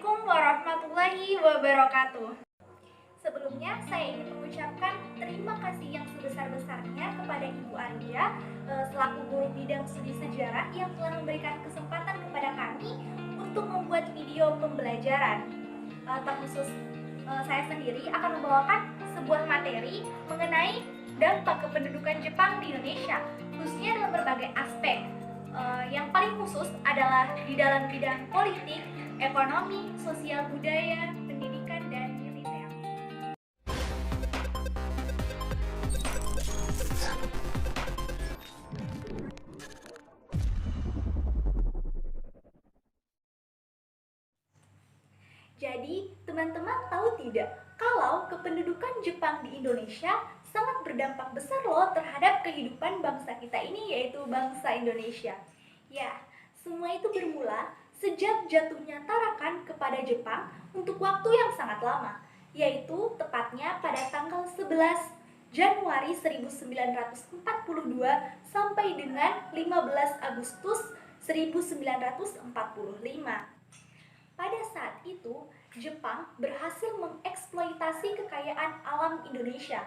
Assalamualaikum warahmatullahi wabarakatuh. Sebelumnya saya ingin mengucapkan terima kasih yang sebesar-besarnya kepada Ibu Arya selaku guru bidang studi sejarah yang telah memberikan kesempatan kepada kami untuk membuat video pembelajaran. Terkhusus saya sendiri akan membawakan sebuah materi mengenai dampak kependudukan Jepang di Indonesia, khususnya dalam berbagai aspek. Yang paling khusus adalah di dalam bidang politik, ekonomi, sosial budaya, pendidikan, dan militer. Jadi, teman-teman tahu tidak kalau kependudukan Jepang di Indonesia sangat berdampak besar loh terhadap kehidupan bangsa kita ini, yaitu bangsa Indonesia. Ya, semua itu bermula sejak jatuhnya Tarakan kepada Jepang untuk waktu yang sangat lama, yaitu tepatnya pada tanggal 11 Januari 1942 sampai dengan 15 Agustus 1945. Pada saat itu, Jepang berhasil mengeksploitasi kekayaan alam Indonesia,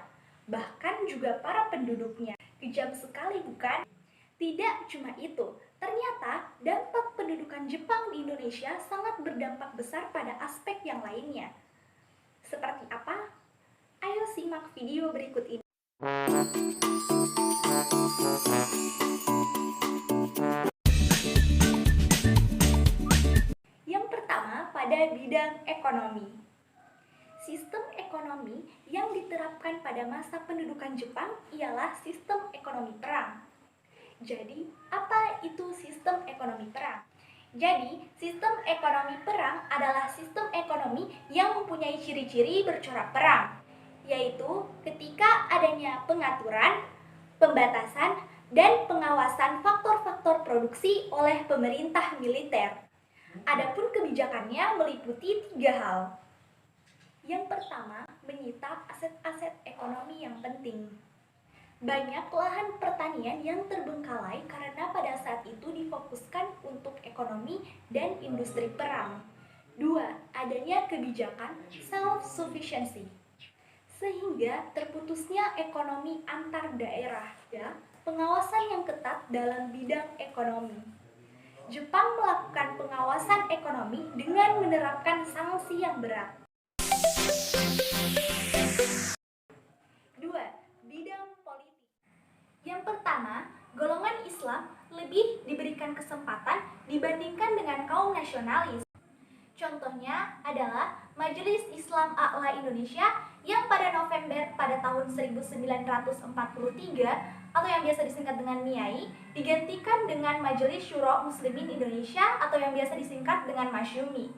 bahkan juga para penduduknya. Kejam sekali, bukan? Tidak cuma itu, ternyata dampak pendudukan Jepang di Indonesia sangat berdampak besar pada aspek yang lainnya. Seperti apa? Ayo simak video berikut ini. Yang pertama, pada bidang ekonomi. Sistem ekonomi yang diterapkan pada masa pendudukan Jepang ialah sistem ekonomi perang. Jadi, apa itu sistem ekonomi perang? Jadi, sistem ekonomi perang adalah sistem ekonomi yang mempunyai ciri-ciri bercorak perang, yaitu ketika adanya pengaturan, pembatasan, dan pengawasan faktor-faktor produksi oleh pemerintah militer. Adapun kebijakannya meliputi 3 hal. Yang pertama, menyita aset-aset ekonomi yang penting. Banyak lahan pertanian yang terbengkalai karena pada saat itu difokuskan untuk ekonomi dan industri perang. 2. Adanya kebijakan self-sufficiency, sehingga terputusnya ekonomi antar daerah, ya, pengawasan yang ketat dalam bidang ekonomi. Jepang melakukan pengawasan ekonomi dengan menerapkan sanksi yang berat. 2. Bidang politik. Yang pertama, golongan Islam lebih diberikan kesempatan dibandingkan dengan kaum nasionalis. Contohnya adalah Majelis Islam A'la Indonesia yang pada November pada tahun 1943 atau yang biasa disingkat dengan MIAI digantikan dengan Majelis Syuro Muslimin Indonesia atau yang biasa disingkat dengan Masyumi.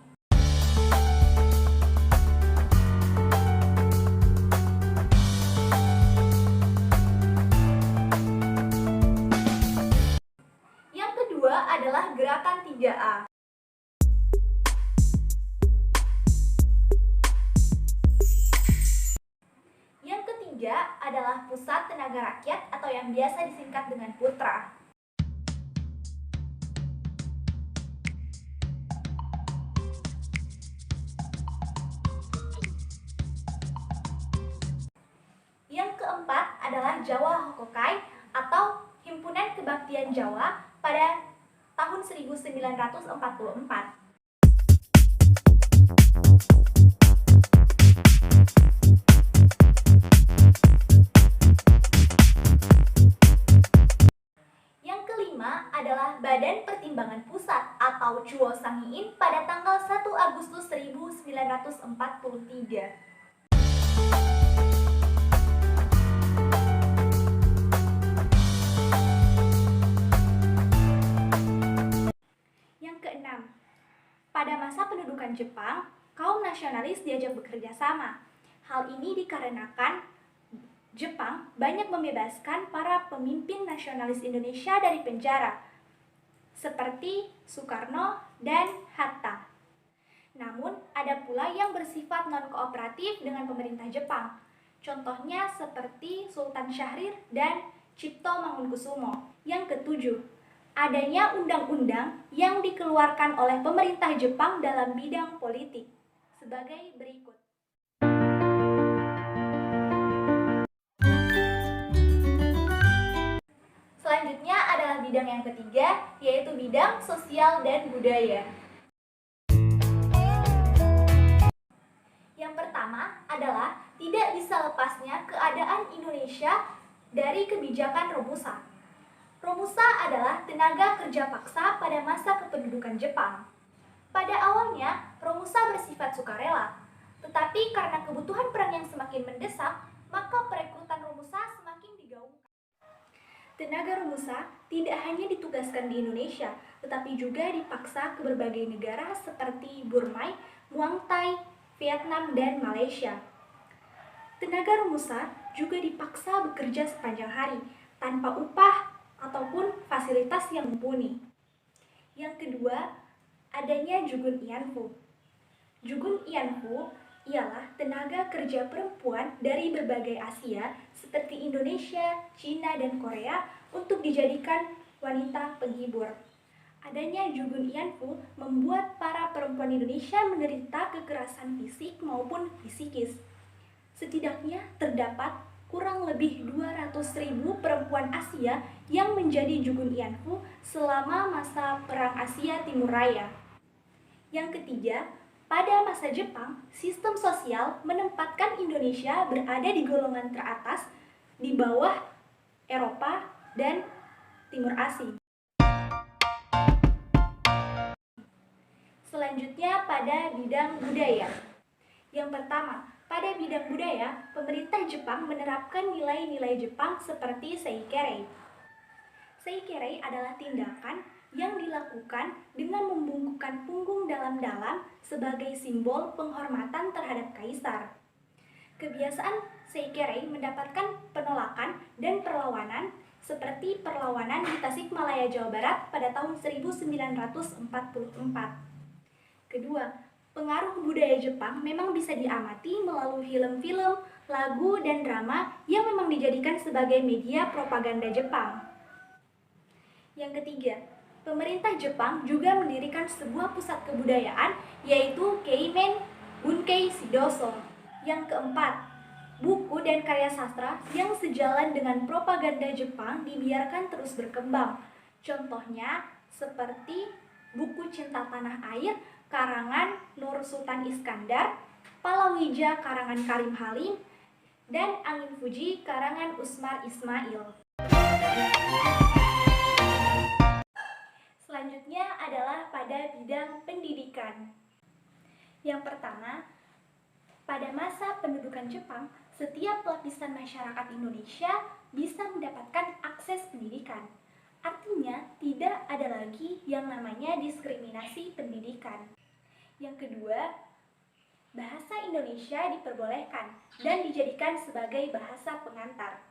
Yang kedua adalah Gerakan 3A. Yang ketiga adalah Pusat Tenaga Rakyat atau yang biasa disingkat dengan PUTRA. Yang keempat adalah Jawa Hokokai atau Himpunan Kebaktian Jawa pada tahun 1944. Adalah Badan Pertimbangan Pusat atau Chuo Sangiin pada tanggal 1 Agustus 1943. Yang keenam, pada masa pendudukan Jepang, kaum nasionalis diajak bekerja sama. Hal ini dikarenakan Jepang banyak membebaskan para pemimpin nasionalis Indonesia dari penjara, seperti Soekarno dan Hatta. Namun, ada pula yang bersifat non-kooperatif dengan pemerintah Jepang. Contohnya seperti Sultan Syahrir dan Cipto Mangunkusumo. Yang ketujuh, adanya undang-undang yang dikeluarkan oleh pemerintah Jepang dalam bidang politik sebagai berikut. Selanjutnya adalah bidang yang ketiga, yaitu bidang sosial dan budaya. Yang pertama adalah tidak bisa lepasnya keadaan Indonesia dari kebijakan Romusa. Romusa adalah tenaga kerja paksa pada masa kependudukan Jepang. Pada awalnya, Romusa bersifat sukarela, tetapi karena kebutuhan perang yang semakin mendesak, maka perekrutan Romusa semakin digaungkan. Tenaga Romusa tidak hanya ditugaskan di Indonesia, tetapi juga dipaksa ke berbagai negara seperti Burma, Muang Thai, Vietnam, dan Malaysia. Tenaga Romusa juga dipaksa bekerja sepanjang hari, tanpa upah ataupun fasilitas yang mumpuni. Yang kedua, adanya Jugun Ianfu. Jugun Ianfu ialah tenaga kerja perempuan dari berbagai Asia seperti Indonesia, Cina, dan Korea untuk dijadikan wanita penghibur. Adanya Jugun Ianfu membuat para perempuan Indonesia menderita kekerasan fisik maupun psikis. Setidaknya terdapat kurang lebih 200.000 perempuan Asia yang menjadi Jugun Ianfu selama masa Perang Asia Timur Raya. Yang ketiga, pada masa Jepang, sistem sosial menempatkan Indonesia berada di golongan teratas di bawah Eropa dan Timur Asia. Selanjutnya pada bidang budaya. Yang pertama, pada bidang budaya, pemerintah Jepang menerapkan nilai-nilai Jepang seperti seikere. Seikere adalah tindakan yang dilakukan dengan membungkukkan punggung dalam-dalam sebagai simbol penghormatan terhadap kaisar. Kebiasaan seikere mendapatkan penolakan dan perlawanan seperti perlawanan di Tasikmalaya, Jawa Barat pada tahun 1944. Kedua, pengaruh budaya Jepang memang bisa diamati melalui film-film, lagu, dan drama yang memang dijadikan sebagai media propaganda Jepang. Yang ketiga, pemerintah Jepang juga mendirikan sebuah pusat kebudayaan yaitu Keimen Bunkei Shidoso. Yang keempat, buku dan karya sastra yang sejalan dengan propaganda Jepang dibiarkan terus berkembang. Contohnya seperti buku Cinta Tanah Air karangan Nur Sultan Iskandar, Palawija karangan Karim Halim, dan Angin Fuji karangan Usmar Ismail. Selanjutnya adalah pada bidang pendidikan. Yang pertama, pada masa pendudukan Jepang, setiap lapisan masyarakat Indonesia bisa mendapatkan akses pendidikan. Artinya, tidak ada lagi yang namanya diskriminasi pendidikan. Yang kedua, bahasa Indonesia diperbolehkan dan dijadikan sebagai bahasa pengantar.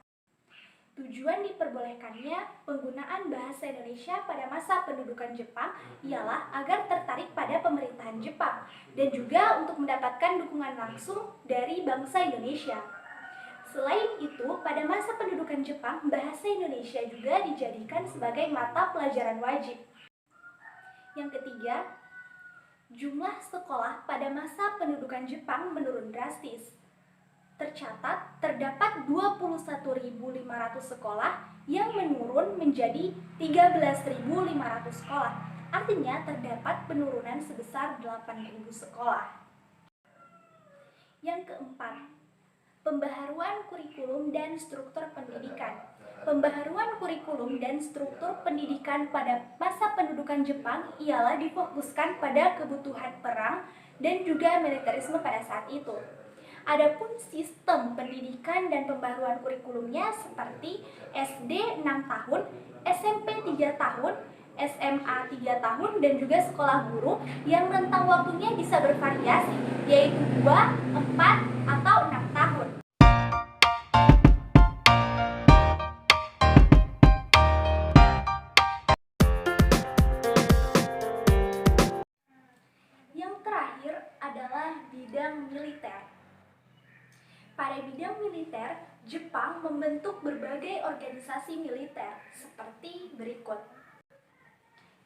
Tujuan diperbolehkannya penggunaan bahasa Indonesia pada masa pendudukan Jepang ialah agar tertarik pada pemerintahan Jepang dan juga untuk mendapatkan dukungan langsung dari bangsa Indonesia. Selain itu, pada masa pendudukan Jepang, bahasa Indonesia juga dijadikan sebagai mata pelajaran wajib. Yang ketiga, jumlah sekolah pada masa pendudukan Jepang menurun drastis. Tercatat terdapat 21.500 sekolah yang menurun menjadi 13.500 sekolah. Artinya terdapat penurunan sebesar 8.000 sekolah. Yang keempat, pembaharuan kurikulum dan struktur pendidikan. Pembaharuan kurikulum dan struktur pendidikan pada masa pendudukan Jepang ialah difokuskan pada kebutuhan perang dan juga militerisme pada saat itu. Adapun sistem pendidikan dan pembaharuan kurikulumnya seperti SD 6 tahun, SMP 3 tahun, SMA 3 tahun, dan juga sekolah guru yang rentang waktunya bisa bervariasi, yaitu 2, 4, atau 6 tahun. Yang terakhir adalah bidang militer. Pada bidang militer, Jepang membentuk berbagai organisasi militer seperti berikut.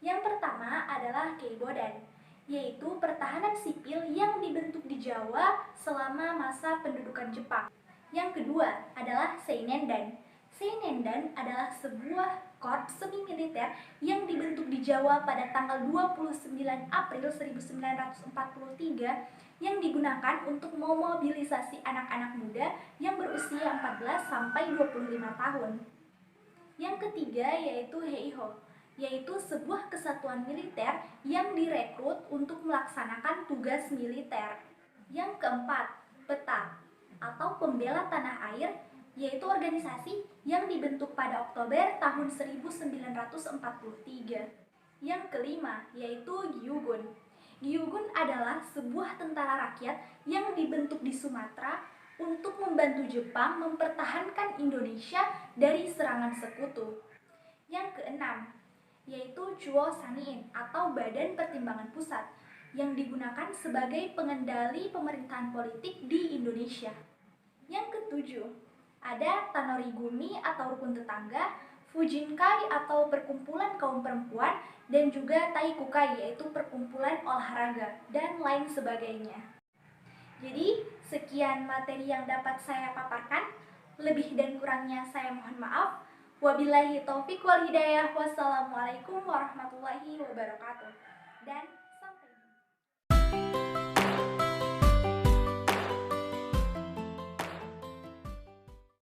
Yang pertama adalah Keibodan, yaitu pertahanan sipil yang dibentuk di Jawa selama masa pendudukan Jepang. Yang kedua adalah Seinendan. Seinendan adalah sebuah korps semi militer yang dibentuk di Jawa pada tanggal 29 April 1943 yang digunakan untuk memobilisasi anak-anak muda yang berusia 14 sampai 25 tahun. Yang ketiga yaitu Heiho, yaitu sebuah kesatuan militer yang direkrut untuk melaksanakan tugas militer. Yang keempat, PETA atau Pembela Tanah Air, yaitu organisasi yang dibentuk pada Oktober tahun 1943. Yang kelima yaitu Gyugun. Gyugun adalah sebuah tentara rakyat yang dibentuk di Sumatera untuk membantu Jepang mempertahankan Indonesia dari serangan sekutu. Yang keenam, yaitu Chuo Saniin atau Badan Pertimbangan Pusat yang digunakan sebagai pengendali pemerintahan politik di Indonesia. Yang ketujuh, ada Tanorigumi atau rukun tetangga, Fujinkai atau perkumpulan kaum perempuan, dan juga Taikukai yaitu perkumpulan olahraga, dan lain sebagainya. Jadi, sekian materi yang dapat saya paparkan. Lebih dan kurangnya saya mohon maaf. Wabillahi taufik wal hidayah. Wassalamualaikum warahmatullahi wabarakatuh. Dan